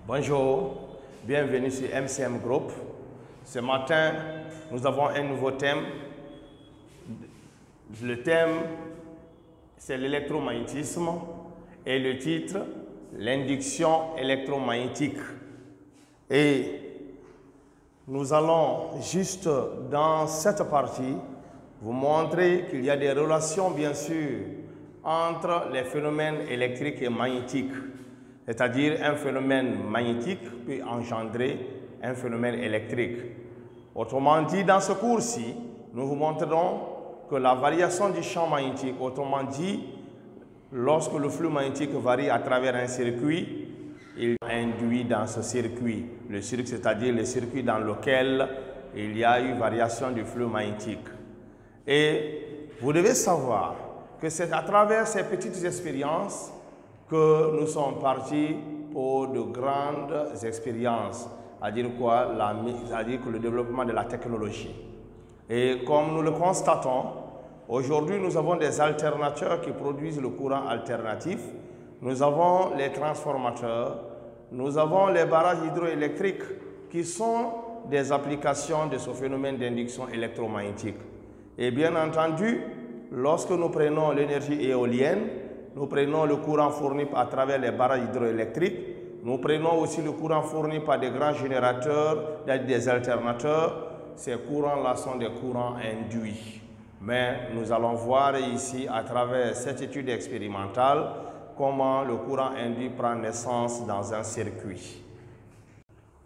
Bonjour, bienvenue sur MCM Group. Ce matin, nous avons un nouveau thème. Le thème, c'est l'électromagnétisme et le titre, l'induction électromagnétique. Et nous allons juste dans cette partie vous montrer qu'il y a des relations, bien sûr, entre les phénomènes électriques et magnétiques. C'est-à-dire un phénomène magnétique peut engendrer un phénomène électrique. Autrement dit, dans ce cours-ci, nous vous montrerons que la variation du champ magnétique, autrement dit, lorsque le flux magnétique varie à travers un circuit, il induit dans ce circuit, le circuit, c'est-à-dire le circuit dans lequel il y a eu variation du flux magnétique. Et vous devez savoir que c'est à travers ces petites expériences que nous sommes partis pour de grandes expériences, c'est-à-dire quoi? C'est-à-dire que le développement de la technologie. Et comme nous le constatons, aujourd'hui nous avons des alternateurs qui produisent le courant alternatif, nous avons les transformateurs, nous avons les barrages hydroélectriques qui sont des applications de ce phénomène d'induction électromagnétique. Et bien entendu, lorsque nous prenons l'énergie éolienne, nous prenons le courant fourni à travers les barrages hydroélectriques. Nous prenons aussi le courant fourni par des grands générateurs, des alternateurs. Ces courants-là sont des courants induits. Mais nous allons voir ici, à travers cette étude expérimentale, comment le courant induit prend naissance dans un circuit.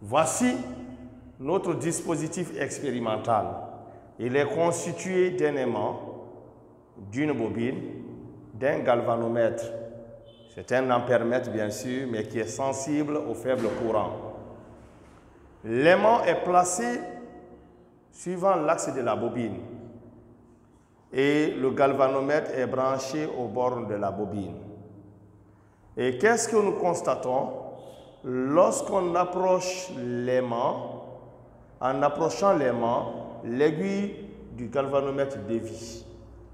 Voici notre dispositif expérimental. Il est constitué d'un aimant, d'une bobine, d'un galvanomètre. C'est un ampèremètre bien sûr, mais qui est sensible au faible courant. L'aimant est placé suivant l'axe de la bobine et le galvanomètre est branché aux bornes de la bobine. Et qu'est-ce que nous constatons? Lorsqu'on approche l'aimant, en approchant l'aimant, l'aiguille du galvanomètre dévie.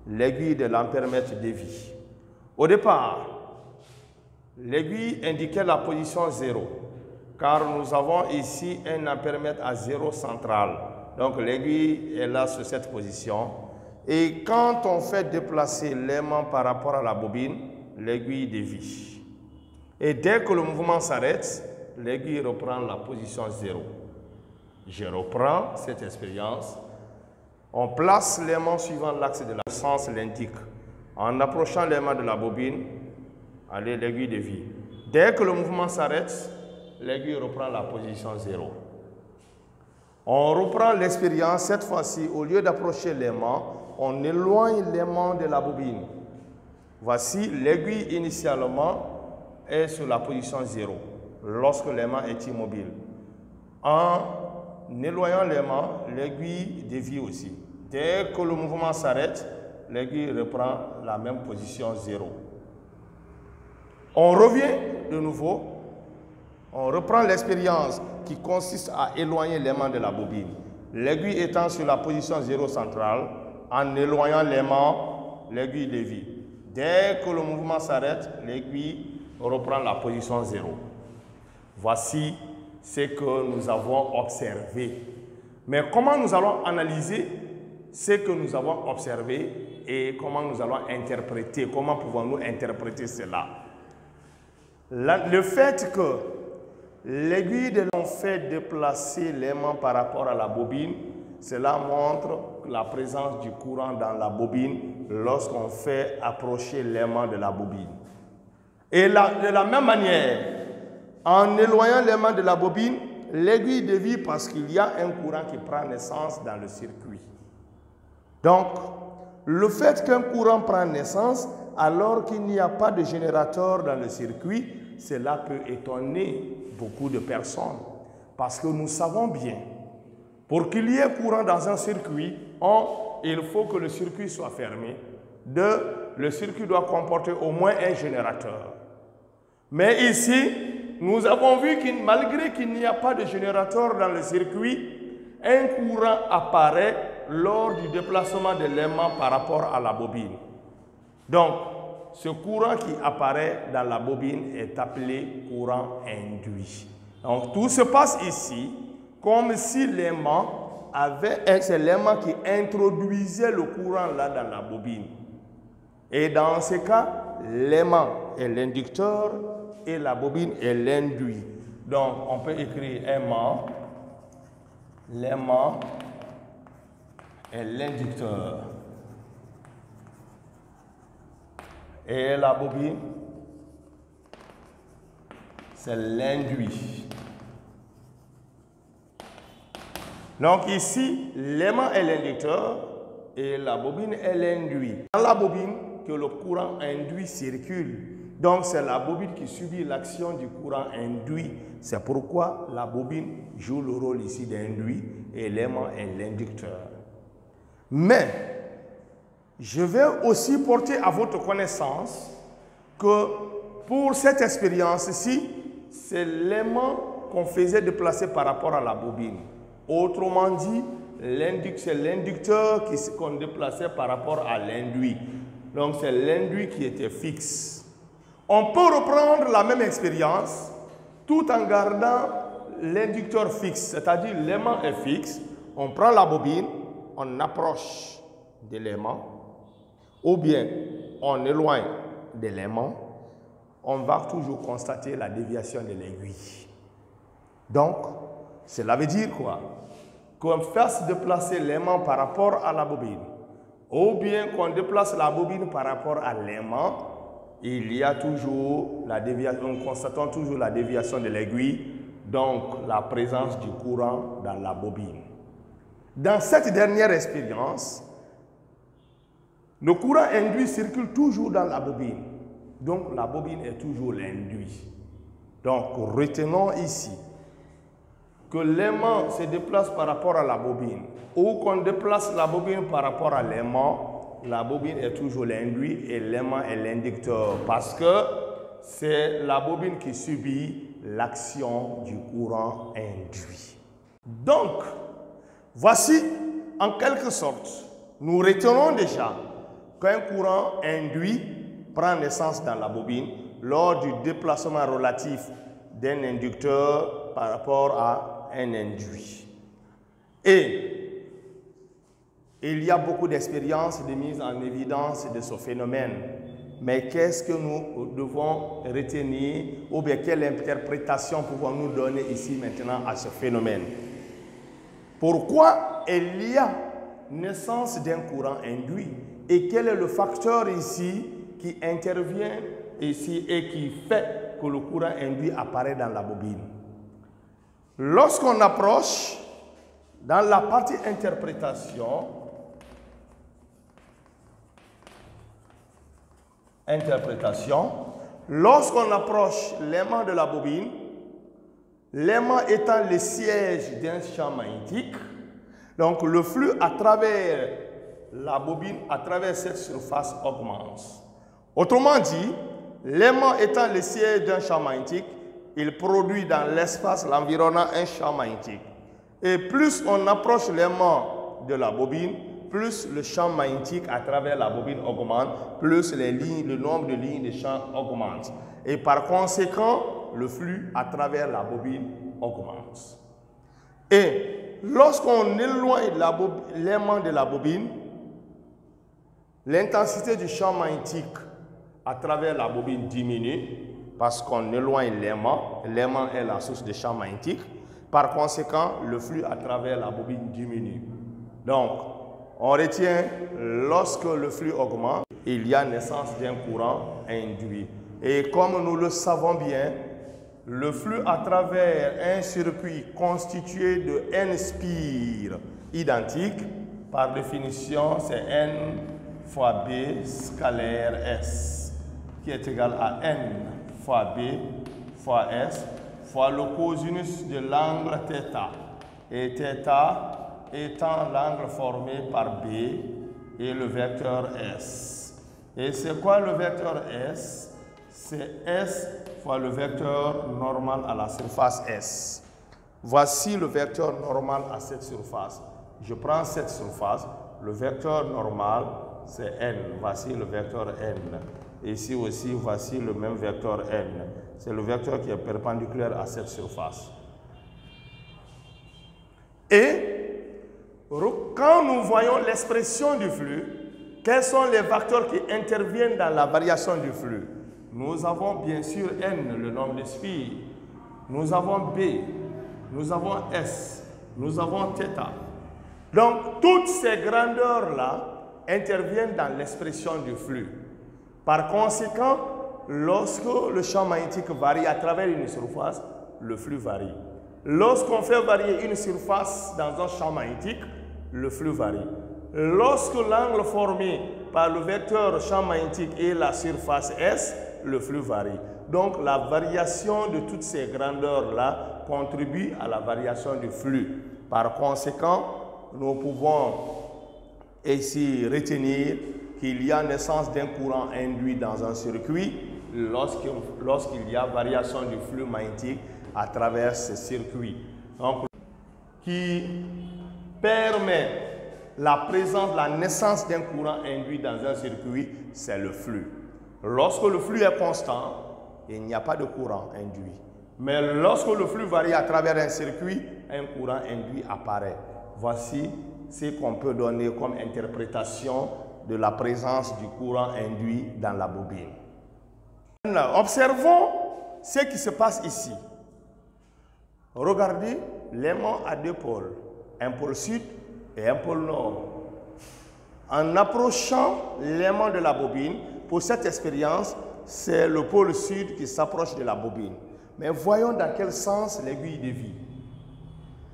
L'aiguille de l'ampèremètre dévie. Au départ, l'aiguille indiquait la position 0, car nous avons ici un ampèremètre à 0 central. Donc l'aiguille est là sur cette position. Et quand on fait déplacer l'aimant par rapport à la bobine, l'aiguille dévie. Et dès que le mouvement s'arrête, l'aiguille reprend la position 0. Je reprends cette expérience. On place l'aimant suivant l'axe de la sens l'indique. En approchant l'aimant de la bobine, allez, l'aiguille dévie. Dès que le mouvement s'arrête, l'aiguille reprend la position 0. On reprend l'expérience. Cette fois-ci, au lieu d'approcher l'aimant, on éloigne l'aimant de la bobine. Voici, l'aiguille initialement est sur la position 0, lorsque l'aimant est immobile. En éloignant l'aimant, l'aiguille dévie aussi. Dès que le mouvement s'arrête, l'aiguille reprend la même position 0. On revient de nouveau, on reprend l'expérience qui consiste à éloigner l'aimant de la bobine. L'aiguille étant sur la position 0 centrale, en éloignant l'aimant, l'aiguille dévie. Dès que le mouvement s'arrête, l'aiguille reprend la position 0. Voici ce que nous avons observé. Mais comment nous allons analyser ce que nous avons observé et comment nous allons interpréter, comment pouvons-nous interpréter cela? Le fait que l'aiguille de l'on fait déplacer l'aimant par rapport à la bobine, cela montre la présence du courant dans la bobine lorsqu'on fait approcher l'aimant de la bobine. Et de la même manière, en éloignant l'aimant de la bobine, l'aiguille dévie parce qu'il y a un courant qui prend naissance dans le circuit. Donc, le fait qu'un courant prenne naissance alors qu'il n'y a pas de générateur dans le circuit, cela peut étonner beaucoup de personnes. Parce que nous savons bien, pour qu'il y ait courant dans un circuit, il faut que le circuit soit fermé. Le circuit doit comporter au moins un générateur. Mais ici, nous avons vu que malgré qu'il n'y a pas de générateur dans le circuit, un courant apparaît lors du déplacement de l'aimant par rapport à la bobine. Donc, ce courant qui apparaît dans la bobine est appelé courant induit. Donc tout se passe ici comme si l'aimant c'est l'aimant qui introduisait le courant là dans la bobine. Et dans ce cas, l'aimant est l'inducteur et la bobine est l'induit. Donc on peut écrire aimant, l'aimant est l'inducteur. Et la bobine, c'est l'induit. Donc ici, l'aimant est l'inducteur et la bobine est l'induit. Dans la bobine, que le courant induit circule. Donc c'est la bobine qui subit l'action du courant induit. C'est pourquoi la bobine joue le rôle ici d'induit et l'aimant est l'inducteur. Mais, je vais aussi porter à votre connaissance que pour cette expérience-ci, c'est l'aimant qu'on faisait déplacer par rapport à la bobine. Autrement dit, c'est l'inducteur qu'on déplaçait par rapport à l'induit. Donc c'est l'induit qui était fixe. On peut reprendre la même expérience tout en gardant l'inducteur fixe, c'est-à-dire l'aimant est fixe. On prend la bobine, on approche de l'aimant, ou bien on éloigne de l'aimant, on va toujours constater la déviation de l'aiguille. Donc, cela veut dire quoi? Qu'on fasse déplacer l'aimant par rapport à la bobine, ou bien qu'on déplace la bobine par rapport à l'aimant, il y a toujours la déviation, nous constatons toujours la déviation de l'aiguille, donc la présence du courant dans la bobine. Dans cette dernière expérience, le courant induit circule toujours dans la bobine. Donc la bobine est toujours l'induit. Donc retenons ici que l'aimant se déplace par rapport à la bobine ou qu'on déplace la bobine par rapport à l'aimant, la bobine est toujours l'induit et l'aimant est l'inducteur parce que c'est la bobine qui subit l'action du courant induit. Donc, voici en quelque sorte, nous retenons déjà qu'un courant induit prend naissance dans la bobine lors du déplacement relatif d'un inducteur par rapport à un induit. Et il y a beaucoup d'expériences de mise en évidence de ce phénomène. Mais qu'est-ce que nous devons retenir ou bien quelle interprétation pouvons-nous donner ici maintenant à ce phénomène? Pourquoi il y a naissance d'un courant induit et quel est le facteur ici qui intervient ici et qui fait que le courant induit apparaît dans la bobine? Lorsqu'on approche dans la partie interprétation, lorsqu'on approche l'aimant de la bobine, l'aimant étant le siège d'un champ magnétique, donc le flux à travers la bobine, à travers cette surface augmente. Autrement dit, l'aimant étant le siège d'un champ magnétique, il produit dans l'espace l'environnant un champ magnétique. Et plus on approche l'aimant de la bobine, plus le champ magnétique à travers la bobine augmente, plus le nombre de lignes de champ augmente. Et par conséquent, le flux à travers la bobine augmente. Et lorsqu'on éloigne l'aimant de la bobine, l'intensité du champ magnétique à travers la bobine diminue parce qu'on éloigne l'aimant. L'aimant est la source de champ magnétique. Par conséquent, le flux à travers la bobine diminue. Donc, on retient, lorsque le flux augmente, il y a naissance d'un courant induit. Et comme nous le savons bien, le flux à travers un circuit constitué de n spires identiques, par définition, c'est n fois b scalaire s, qui est égal à n fois b fois s, fois le cosinus de l'angle θ. Et θ étant l'angle formé par B et le vecteur S. Et c'est quoi le vecteur S? C'est S fois le vecteur normal à la surface S. Voici le vecteur normal à cette surface. Je prends cette surface, le vecteur normal c'est N. Voici le vecteur N. Ici aussi, voici le même vecteur N. C'est le vecteur qui est perpendiculaire à cette surface. Et quand nous voyons l'expression du flux, quels sont les facteurs qui interviennent dans la variation du flux? Nous avons bien sûr N, le nombre de spires. Nous avons B, nous avons S, nous avons θ. Donc, toutes ces grandeurs-là interviennent dans l'expression du flux. Par conséquent, lorsque le champ magnétique varie à travers une surface, le flux varie. Lorsqu'on fait varier une surface dans un champ magnétique, le flux varie. Lorsque l'angle formé par le vecteur champ magnétique et la surface S, le flux varie. Donc, la variation de toutes ces grandeurs-là contribue à la variation du flux. Par conséquent, nous pouvons ici retenir qu'il y a naissance d'un courant induit dans un circuit lorsqu'il y a variation du flux magnétique à travers ce circuit. Donc, qui permet la présence, la naissance d'un courant induit dans un circuit, c'est le flux. Lorsque le flux est constant, il n'y a pas de courant induit. Mais lorsque le flux varie à travers un circuit, un courant induit apparaît. Voici ce qu'on peut donner comme interprétation de la présence du courant induit dans la bobine. Observons ce qui se passe ici. Regardez, l'aimant a deux pôles, un pôle sud et un pôle nord. En approchant l'aimant de la bobine, pour cette expérience, c'est le pôle sud qui s'approche de la bobine. Mais voyons dans quel sens l'aiguille dévie.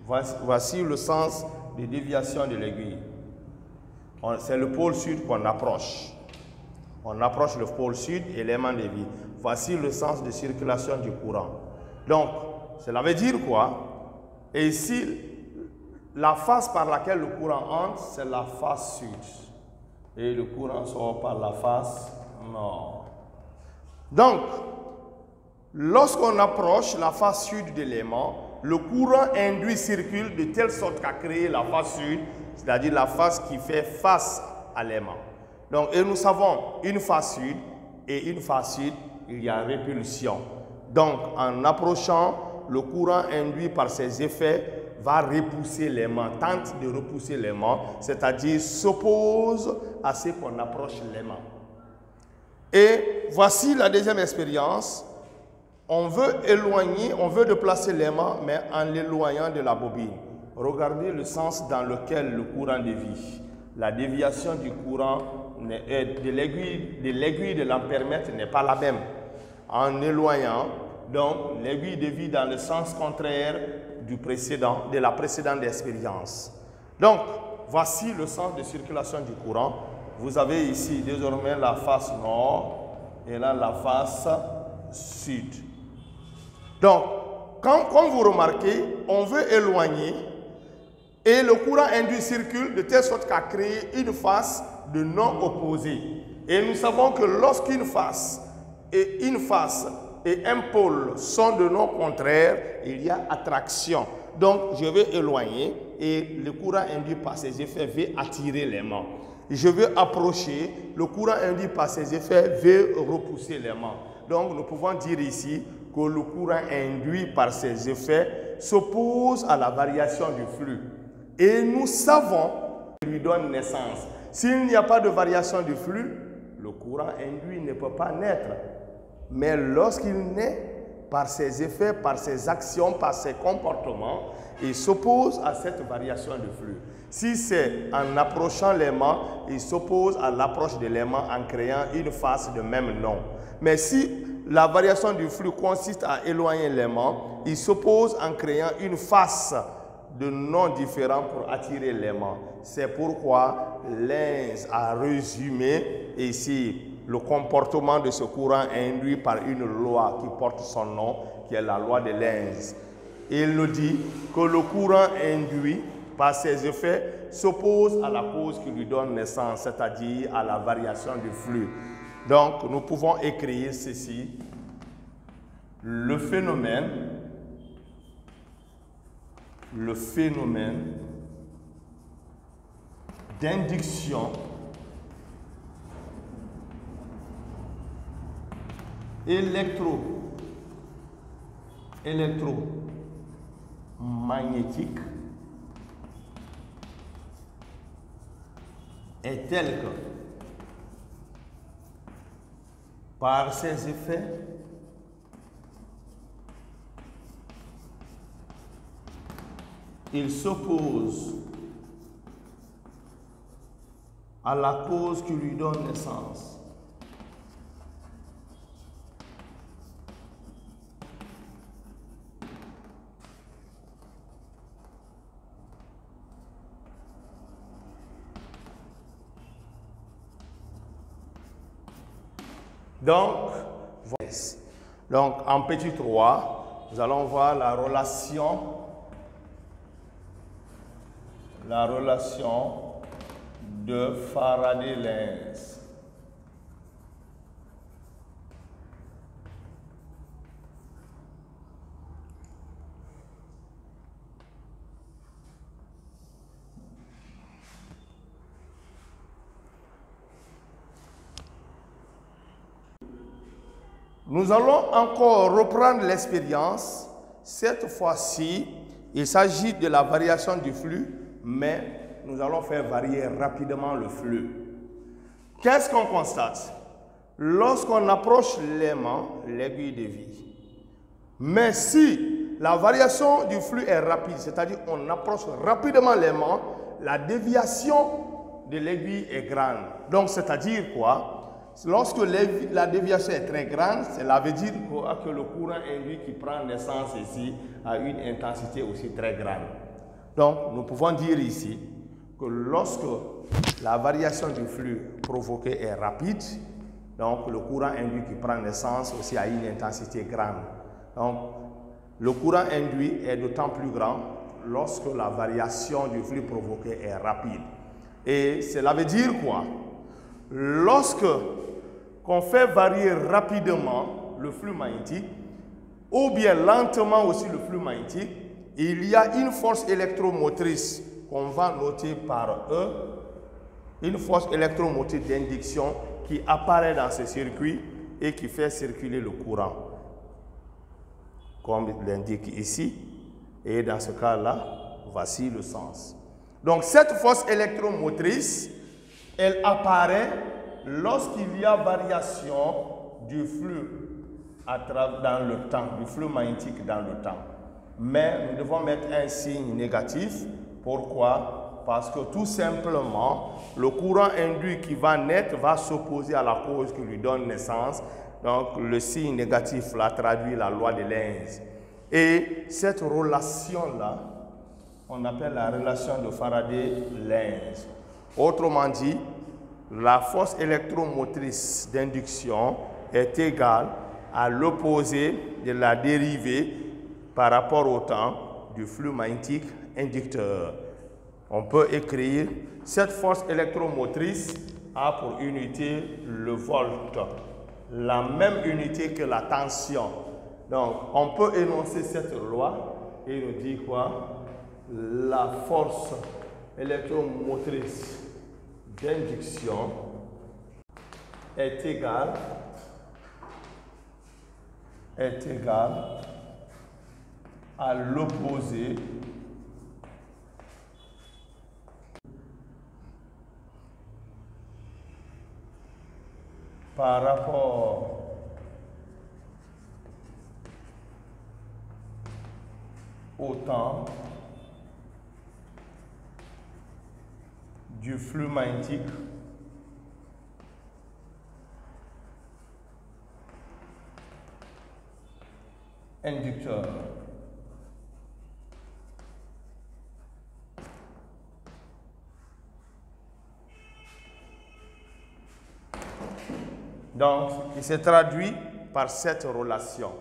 Voici le sens de déviation de l'aiguille. C'est le pôle sud qu'on approche. On approche le pôle sud et l'aimant dévie. Voici le sens de circulation du courant. Donc, cela veut dire quoi? Et ici, la face par laquelle le courant entre, c'est la face sud. Et le courant sort par la face nord. Donc, lorsqu'on approche la face sud de l'aimant, le courant induit circule de telle sorte qu'à créer la face sud, c'est-à-dire la face qui fait face à l'aimant. Donc, et nous savons une face sud et une face sud, il y a répulsion. Donc, en approchant, le courant induit par ses effets va repousser l'aimant, tente de repousser l'aimant, c'est-à-dire s'oppose à ce qu'on approche l'aimant. Et voici la deuxième expérience. On veut éloigner, on veut déplacer l'aimant, mais en l'éloignant de la bobine. Regardez le sens dans lequel le courant dévie. La déviation du courant de l'aiguille de l'ampèremètre n'est pas la même. En éloignant, donc l'aiguille dévie dans le sens contraire de la précédente expérience. Donc, voici le sens de circulation du courant. Vous avez ici désormais la face nord et là la face sud. Donc, comme vous remarquez, on veut éloigner et le courant induit circule de telle sorte qu'à créer une face de non opposée. Et nous savons que lorsqu'une face et un pôle sont de non contraires, il y a attraction. Donc, je vais éloigner et le courant induit par ses effets va attirer l'aimant. Je veux approcher, le courant induit par ses effets va repousser l'aimant. Donc, nous pouvons dire ici que le courant induit par ses effets s'oppose à la variation du flux. Et nous savons qu'il lui donne naissance. S'il n'y a pas de variation du flux, le courant induit ne peut pas naître. Mais lorsqu'il naît, par ses effets, par ses actions, par ses comportements, il s'oppose à cette variation de flux. Si c'est en approchant l'aimant, il s'oppose à l'approche de l'aimant en créant une face de même nom. Mais si la variation du flux consiste à éloigner l'aimant, il s'oppose en créant une face de nom différent pour attirer l'aimant. C'est pourquoi Lenz a résumé ici le comportement de ce courant induit par une loi qui porte son nom, qui est la loi de Lenz. Il nous dit que le courant induit par ses effets s'oppose à la cause qui lui donne naissance, c'est-à-dire à la variation du flux. Donc, nous pouvons écrire ceci. Le phénomène d'induction électromagnétique est tel que, par ses effets, il s'oppose à la cause qui lui donne naissance. Donc, en petit 3, nous allons voir la relation de Faraday-Lenz. Nous allons encore reprendre l'expérience. Cette fois-ci, il s'agit de la variation du flux, mais nous allons faire varier rapidement le flux. Qu'est-ce qu'on constate? Lorsqu'on approche l'aimant, l'aiguille dévie. Mais si la variation du flux est rapide, c'est-à-dire on approche rapidement l'aimant, la déviation de l'aiguille est grande. Donc, c'est-à-dire quoi? Lorsque la déviation est très grande, cela veut dire que le courant induit qui prend naissance ici a une intensité aussi très grande. Donc, nous pouvons dire ici que lorsque la variation du flux provoqué est rapide, donc le courant induit qui prend naissance aussi a une intensité grande. Donc, le courant induit est d'autant plus grand lorsque la variation du flux provoqué est rapide. Et cela veut dire quoi? Lorsque on fait varier rapidement le flux magnétique, ou bien lentement aussi le flux magnétique, il y a une force électromotrice qu'on va noter par E, une force électromotrice d'induction qui apparaît dans ce circuit et qui fait circuler le courant, comme il l'indique ici. Et dans ce cas-là, voici le sens. Donc cette force électromotrice, elle apparaît lorsqu'il y a variation du flux dans le temps, du flux magnétique dans le temps. Mais nous devons mettre un signe négatif. Pourquoi? Parce que tout simplement, le courant induit qui va naître va s'opposer à la cause qui lui donne naissance. Donc le signe négatif là traduit la loi de Lenz. Et cette relation-là, on appelle la relation de Faraday-Lenz. Autrement dit, la force électromotrice d'induction est égale à l'opposé de la dérivée par rapport au temps du flux magnétique inducteur. On peut écrire cette force électromotrice a pour unité le volt, la même unité que la tension. Donc, on peut énoncer cette loi et nous dire quoi? La force électromotrice d'induction est égale à l'opposé par rapport au temps du flux magnétique inducteur. Donc, il se traduit par cette relation.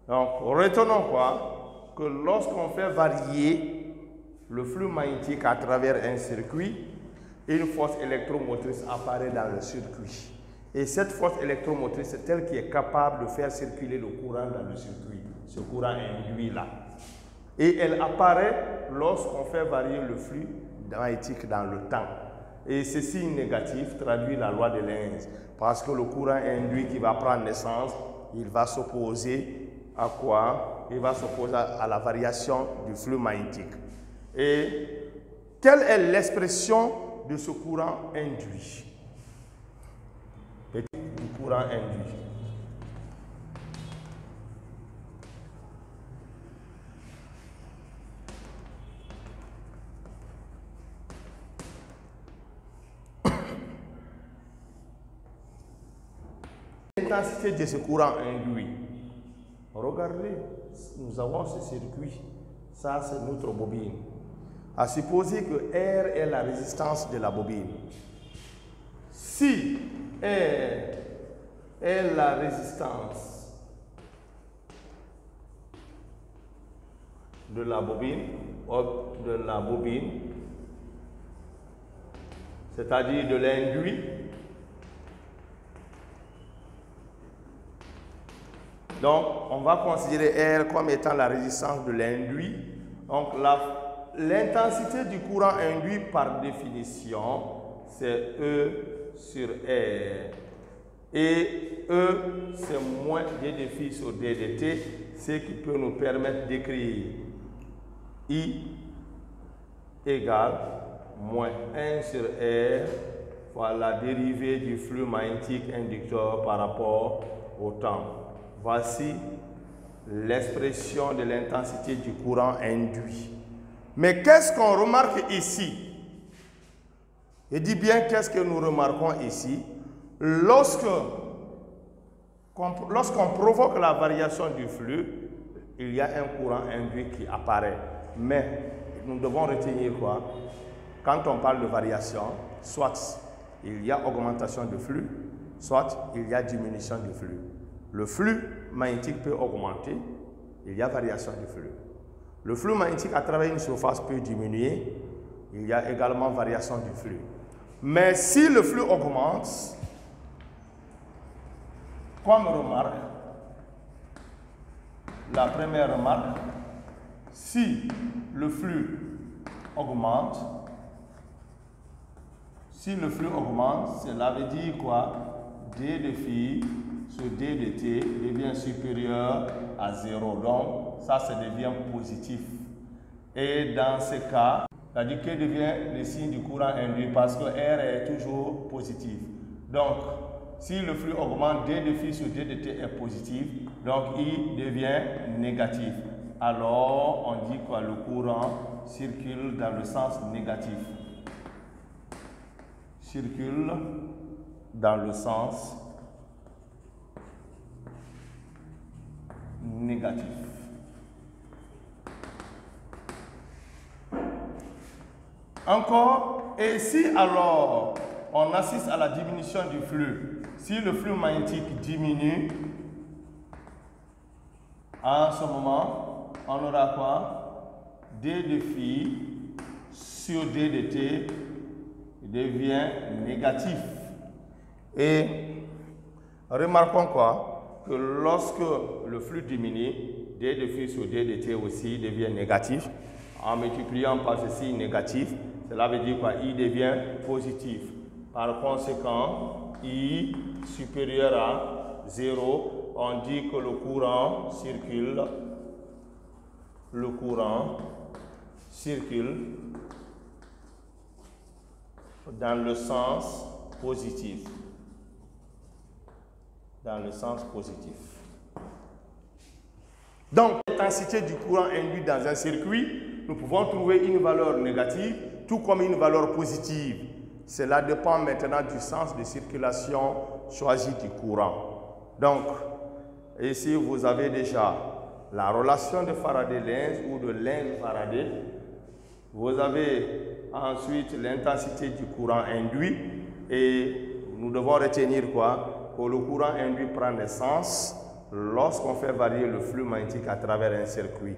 Donc, retenons quoi? Que lorsqu'on fait varier le flux magnétique à travers un circuit, une force électromotrice apparaît dans le circuit. Et cette force électromotrice, c'est elle qui est capable de faire circuler le courant dans le circuit, ce courant induit là. Et elle apparaît lorsqu'on fait varier le flux magnétique dans le temps. Et ce signe négatif traduit la loi de Lenz, parce que le courant induit qui va prendre naissance il va s'opposer à quoi? Il va s'opposer à la variation du flux magnétique. Et quelle est l'expression de ce courant induit? Du courant induit. L'intensité de ce courant induit. Regardez, nous avons ce circuit. Ça, c'est notre bobine. À supposer que R est la résistance de la bobine. Si R est la résistance de la bobine, c'est-à-dire de l'induit, donc on va considérer R comme étant la résistance de l'induit. Donc l'intensité du courant induit par définition, c'est E sur R. Et E, c'est moins d de phi sur d de t, ce qui peut nous permettre d'écrire I égale moins 1 sur R fois la dérivée du flux magnétique inducteur par rapport au temps. Voici l'expression de l'intensité du courant induit. Mais qu'est-ce qu'on remarque ici? Je dis bien qu'est-ce que nous remarquons ici? Lorsqu'on provoque la variation du flux, il y a un courant induit qui apparaît. Mais nous devons retenir quoi? Quand on parle de variation, soit il y a augmentation de flux, soit il y a diminution du flux. Le flux magnétique peut augmenter, il y a variation du flux. Le flux magnétique à travers une surface peut diminuer, il y a également variation du flux. Mais si le flux augmente, comme remarque, la première remarque, si le flux augmente, cela veut dire quoi? D de phi sur D de t devient supérieur à 0. Donc, ça devient positif. Et dans ce cas, c'est-à-dire que devient le signe du courant induit parce que R est toujours positif. Donc, si le flux augmente, D de phi sur D de t est positif, donc I devient négatif. Alors, on dit quoi? Le courant circule dans le sens négatif. Circule dans le sens négatif. Encore, et si alors on assiste à la diminution du flux, si le flux magnétique diminue, en ce moment, on aura quoi? D de phi sur D de t devient négatif. Et remarquons quoi? Que lorsque le flux diminue, D de phi sur D de t aussi devient négatif. En multipliant par ceci négatif, cela veut dire quoi? I devient positif. Par conséquent, I supérieur à 0, on dit que le courant circule dans le sens positif. Dans le sens positif. Donc, l'intensité du courant induit dans un circuit, nous pouvons trouver une valeur négative, tout comme une valeur positive. Cela dépend maintenant du sens de circulation choisi du courant. Donc, ici, vous avez déjà la relation de Faraday-Lenz ou de Lenz-Faraday. Vous avez ensuite l'intensité du courant induit et nous devons retenir quoi? Que le courant induit prend naissance lorsqu'on fait varier le flux magnétique à travers un circuit.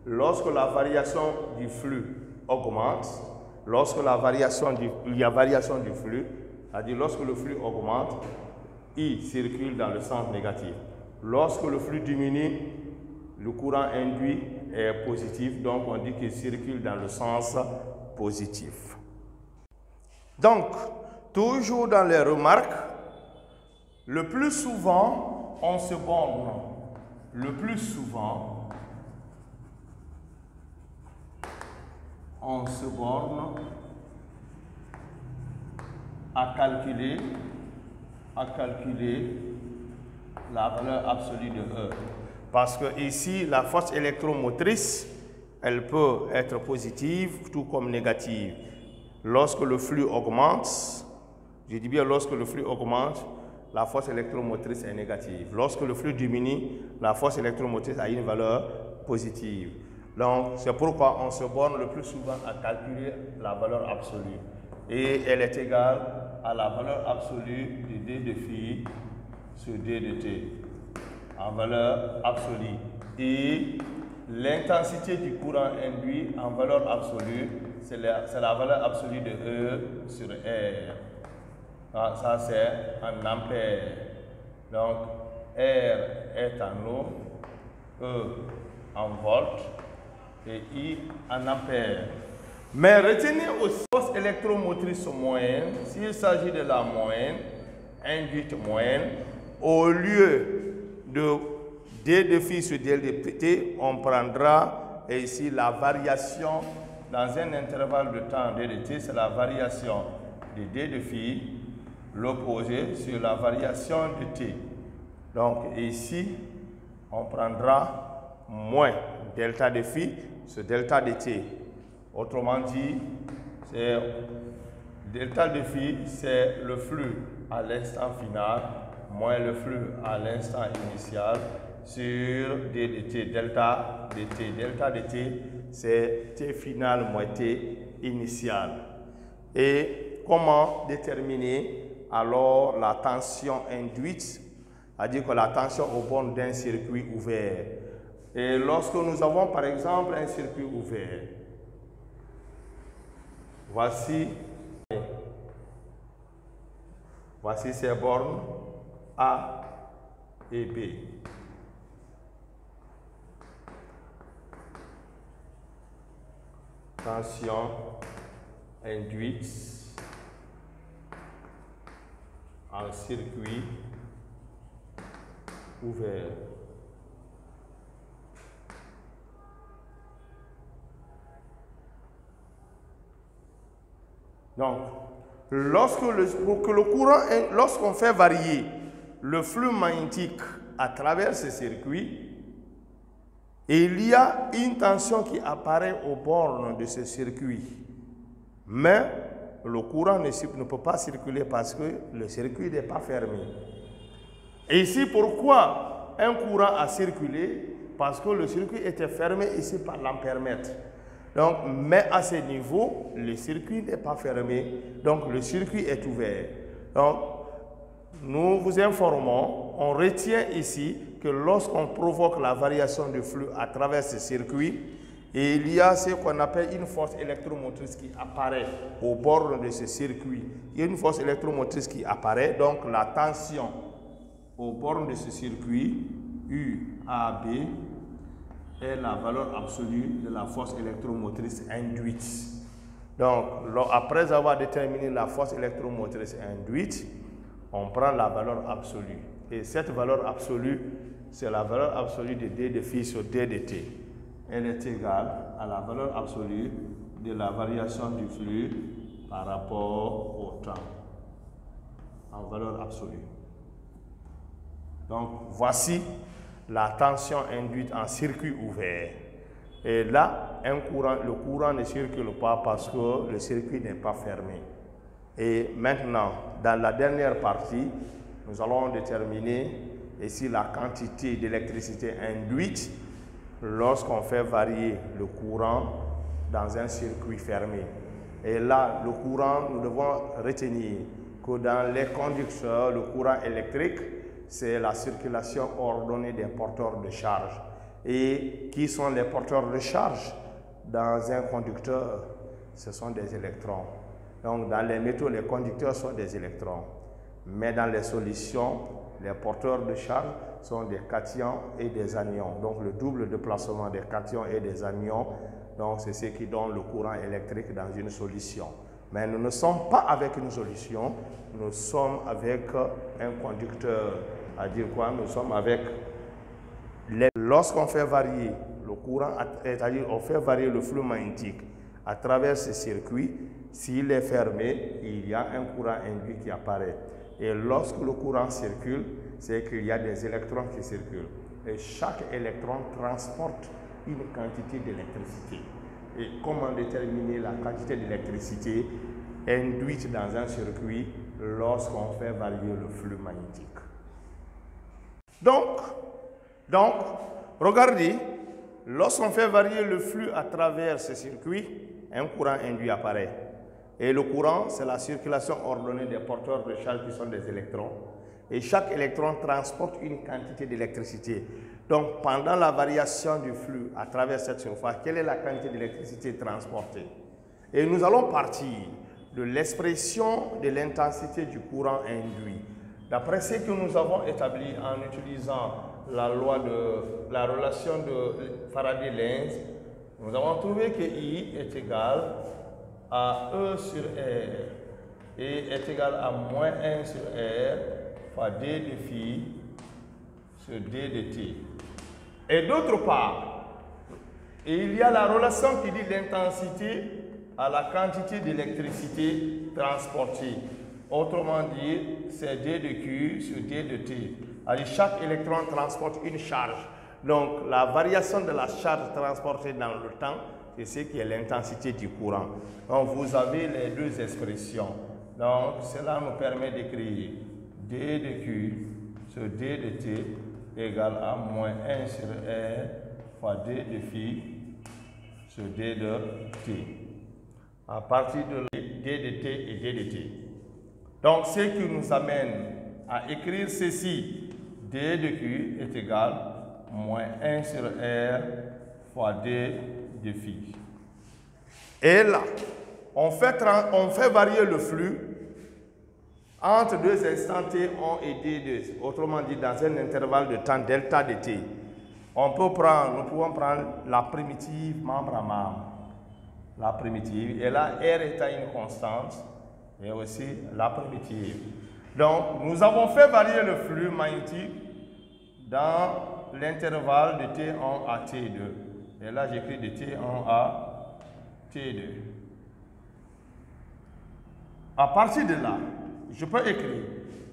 Lorsque la variation du flux augmente, lorsque il y a variation du flux, c'est-à-dire lorsque le flux augmente, I circule dans le sens négatif. Lorsque le flux diminue, le courant induit est positif, donc on dit qu'il circule dans le sens positif. Donc, toujours dans les remarques, le plus souvent, on se borne le plus souvent, on se borne à calculer la valeur absolue de E. Parce que ici, la force électromotrice, elle peut être positive tout comme négative. Lorsque le flux augmente, je dis bien lorsque le flux augmente, la force électromotrice est négative. Lorsque le flux diminue, la force électromotrice a une valeur positive. Donc, c'est pourquoi on se borne le plus souvent à calculer la valeur absolue. Et elle est égale à la valeur absolue de D de phi sur D de T, en valeur absolue. Et l'intensité du courant induit en valeur absolue, c'est la valeur absolue de E sur R. Ça, c'est en ampères. Donc, R est en eau, E en volts et I en ampères. Mais retenez aussi la force électromotrice moyenne, s'il s'agit de la moyenne, induite moyenne, au lieu de D de phi sur D de T, on prendra ici la variation dans un intervalle de temps D de T, c'est la variation de D de phi, l'opposé sur la variation de T. Donc ici, on prendra moins delta de phi sur delta de T. Autrement dit, delta de phi, c'est le flux à l'instant final moins le flux à l'instant initial sur D de T, delta de T. Delta de T, c'est T final moins T initial. Et comment déterminer alors la tension induite, c'est-à-dire que la tension au bornes d'un circuit ouvert. Et lorsque nous avons par exemple un circuit ouvert, voici ces bornes A et B. Tension induite en circuit ouvert. Donc, lorsqu'on fait varier le flux magnétique à travers ce circuit, il y a une tension qui apparaît aux bornes de ce circuit. Mais le courant ne peut pas circuler parce que le circuit n'est pas fermé. Et ici, pourquoi un courant a circulé? Parce que le circuit était fermé ici par l'ampèremètre. Donc, mais à ce niveau, le circuit n'est pas fermé. Donc, le circuit est ouvert. Donc, nous vous informons, on retient ici que lorsqu'on provoque la variation du flux à travers ce circuit, il y a ce qu'on appelle une force électromotrice qui apparaît au bord de ce circuit. Il y a une force électromotrice qui apparaît, donc la tension au bord de ce circuit, UAB, est la valeur absolue de la force électromotrice induite. Donc, après avoir déterminé la force électromotrice induite, on prend la valeur absolue. Et cette valeur absolue, c'est la valeur absolue de D de phi sur D de T. Elle est égale à la valeur absolue de la variation du flux par rapport au temps, en valeur absolue. Donc, voici la tension induite en circuit ouvert. Et là, le courant ne circule pas parce que le circuit n'est pas fermé. Et maintenant, dans la dernière partie, nous allons déterminer ici la quantité d'électricité induite lorsqu'on fait varier le courant dans un circuit fermé. Et là, le courant, nous devons retenir que dans les conducteurs, le courant électrique, c'est la circulation ordonnée des porteurs de charge. Et qui sont les porteurs de charge dans un conducteur? Ce sont des électrons. Donc, dans les métaux, les conducteurs sont des électrons. Mais dans les solutions, les porteurs de charge sont des cations et des anions. Donc, le double déplacement des cations et des anions, c'est ce qui donne le courant électrique dans une solution. Mais nous ne sommes pas avec une solution, nous sommes avec un conducteur C'est-à-dire quoi? Nous sommes avec lorsqu'on fait varier le courant, c'est-à-dire on fait varier le flux magnétique à travers ce circuit, s'il est fermé, il y a un courant induit qui apparaît. Et lorsque le courant circule, c'est qu'il y a des électrons qui circulent. Et chaque électron transporte une quantité d'électricité. Et comment déterminer la quantité d'électricité induite dans un circuit lorsqu'on fait varier le flux magnétique? Donc, regardez, lorsqu'on fait varier le flux à travers ce circuit, un courant induit apparaît. Et le courant, c'est la circulation ordonnée des porteurs de charge qui sont des électrons. Et chaque électron transporte une quantité d'électricité. Donc, pendant la variation du flux à travers cette surface, quelle est la quantité d'électricité transportée? Et nous allons partir de l'expression de l'intensité du courant induit. D'après ce que nous avons établi en utilisant la loi de la relation de Faraday-Lenz, nous avons trouvé que I est égal à E sur R et est égal à moins 1 sur R fois D de phi sur D de T. Et d'autre part, il y a la relation qui dit l'intensité à la quantité d'électricité transportée. Autrement dit, c'est D de Q sur D de T. Alors, chaque électron transporte une charge. Donc, la variation de la charge transportée dans le temps, c'est ce qui est l'intensité du courant. Donc, vous avez les deux expressions. Donc, cela nous permet d'écrire D de Q sur D de T égale à moins 1 sur R fois D de phi sur D de T. À partir de D de T et D de T. Donc, ce qui nous amène à écrire ceci, D de Q est égal à moins 1 sur R fois D de phi. Et là, on fait varier le flux entre deux instants T1 et T2. Autrement dit, dans un intervalle de temps delta de T. Nous pouvons prendre la primitive membre à membre. La primitive. Et là, R étant une constante. Et aussi la primitive. Donc, nous avons fait varier le flux magnétique dans l'intervalle de T1 à T2. Et là, j'écris de T1 à T2. À partir de là, je peux écrire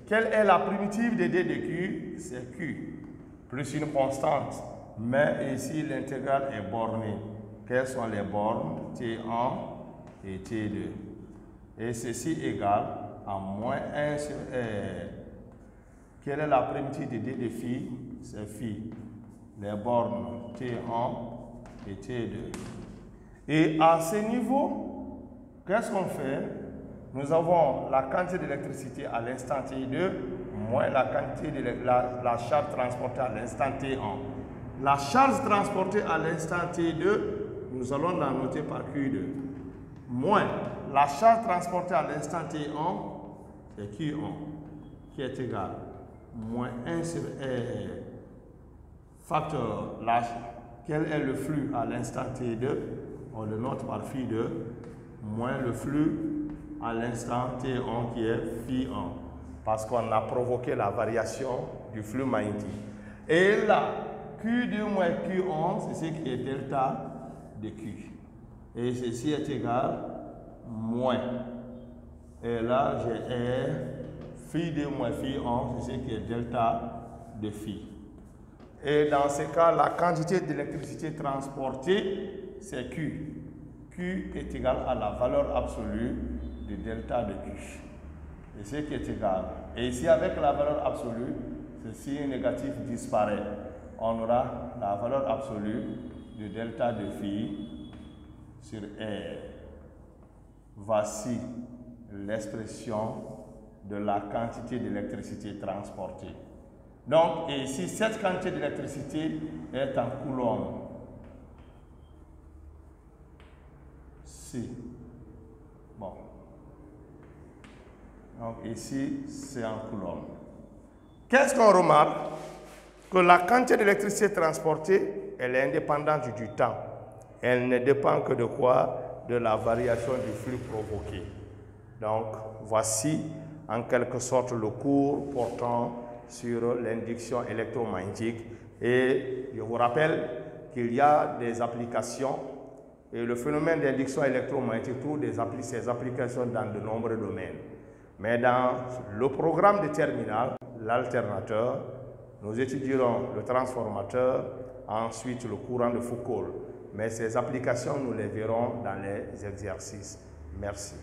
quelle est la primitive de D de Q? C'est Q, plus une constante. Mais ici, l'intégrale est bornée. Quelles sont les bornes? T1 et T2. Et ceci égale à moins 1 sur R. Quelle est la primitive de D de phi? C'est phi. Les bornes T1 et T2. Et à ce niveau, qu'est-ce qu'on fait? Nous avons la quantité d'électricité à l'instant T2 moins la quantité de la charge transportée à l'instant T1. La charge transportée à l'instant T2, nous allons la noter par Q2. Moins la charge transportée à l'instant T1, c'est Q1, qui est égal à moins 1 sur R, facteur H. Quel est le flux à l'instant T2? On le note par phi2, moins le flux à l'instant T1 qui est phi1, parce qu'on a provoqué la variation du flux magnétique. Et là, Q2 moins Q1, c'est ce qui est delta de Q. Et ceci est égal à moins. Et là, j'ai R, phi2 moins phi1, c'est ce qui est delta de phi. Et dans ce cas, la quantité d'électricité transportée, c'est Q. Q est égal à la valeur absolue de delta de Q. Et ce qui est égal. Et ici, avec la valeur absolue, ce signe négatif disparaît. On aura la valeur absolue de delta de phi sur R. Voici l'expression de la quantité d'électricité transportée. Donc, ici, cette quantité d'électricité est en coulombs. C. Bon. Donc, ici, c'est en coulombs. Qu'est-ce qu'on remarque? Que la quantité d'électricité transportée, elle est indépendante du temps. Elle ne dépend que de quoi? De la variation du flux provoqué. Donc, voici en quelque sorte le cours portant sur l'induction électromagnétique. Et je vous rappelle qu'il y a des applications et le phénomène d'induction électromagnétique trouve ses applications dans de nombreux domaines. Mais dans le programme de terminale, l'alternateur, nous étudierons le transformateur, ensuite le courant de Foucault. Mais ces applications, nous les verrons dans les exercices. Merci.